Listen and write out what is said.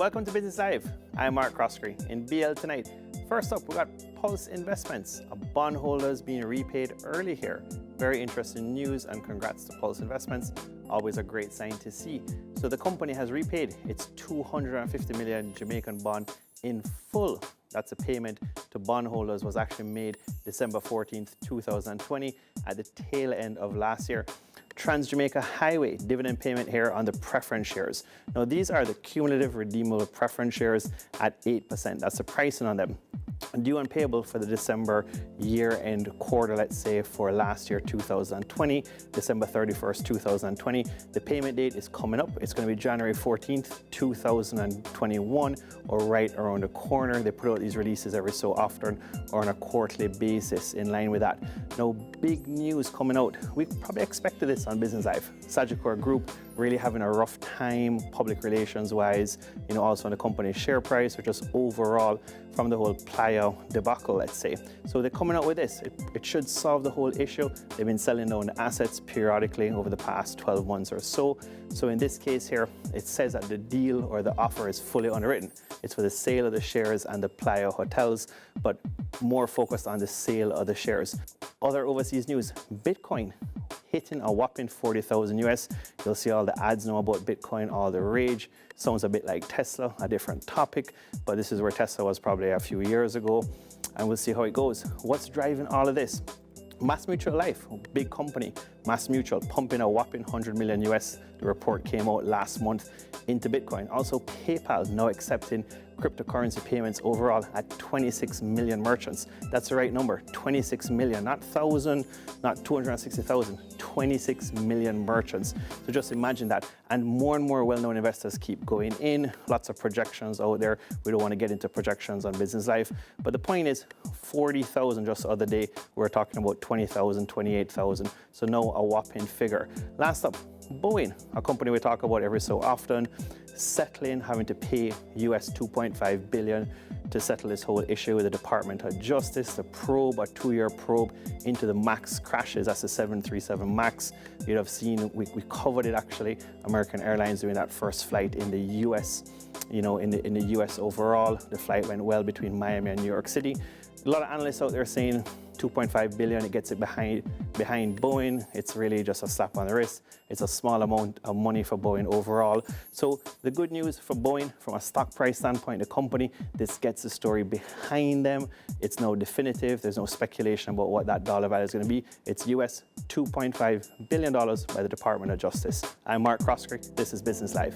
Welcome to Business Live. I'm Mark Croskery. In BL tonight, first up, we got Pulse Investments, a bondholders being repaid early here. Very interesting news, and congrats to Pulse Investments. Always a great sign to see. So the company has repaid its 250 million Jamaican bond in full. That's a payment to bondholders was actually made December 14th, 2020 at the tail end of last year. TransJamaican Highway dividend payment here on the preference shares. Now these are the cumulative redeemable preference shares at 8%. That's the pricing on them. Due and payable for the December year-end quarter, let's say for last year, 2020, December 31st, 2020. The payment date is coming up. It's going to be January 14th, 2021, or right around the corner. They put out these releases every so often or on a quarterly basis in line with that. Now, big news coming out. We probably expected this on Business Live. Sagicor Group really having a rough time public relations wise, also on the company's share price, or just overall from the whole Playa debacle, let's say. So they're coming out with this. It should solve the whole issue. They've been selling down the assets periodically over the past 12 months or so. So in this case here, it says that the deal or the offer is fully underwritten. It's for the sale of the shares and the Playa hotels, but more focused on the sale of the shares. Other overseas news, Bitcoin hitting a whopping 40,000 US. You'll see all the ads now about Bitcoin, all the rage. Sounds a bit like Tesla, a different topic, but this is where Tesla was probably a few years ago, and we'll see how it goes. What's driving all of this? MassMutual Life, a big company, MassMutual, pumping a whopping 100 million US. The report came out last month into Bitcoin. Also, PayPal now accepting cryptocurrency payments overall at 26 million merchants. That's the right number, 26 million, not 1,000, not 260,000, 26 million merchants. So just imagine that. And more well-known investors keep going in. Lots of projections out there. We don't want to get into projections on Business Life. But the point is 40,000 just the other day. We're talking about 20,000, 28,000. So now a whopping figure. Last up, Boeing, a company we talk about every so often, settling, having to pay US 2.5 billion to settle this whole issue with the Department of Justice, the probe, a 2-year probe into the MAX crashes. That's the 737 MAX. You'd have seen, we covered it actually, American Airlines doing that first flight in the US, in the US overall. The flight went well between Miami and New York City. A lot of analysts out there saying 2.5 billion, it gets it behind Boeing. It's really just a slap on the wrist. It's a small amount of money for Boeing overall. So the good news for Boeing, from a stock price standpoint, the company, this gets the story behind them. It's now definitive. There's no speculation about what that dollar value is going to be. It's US $2.5 billion by the Department of Justice. I'm Mark Croskery. This is Business Live.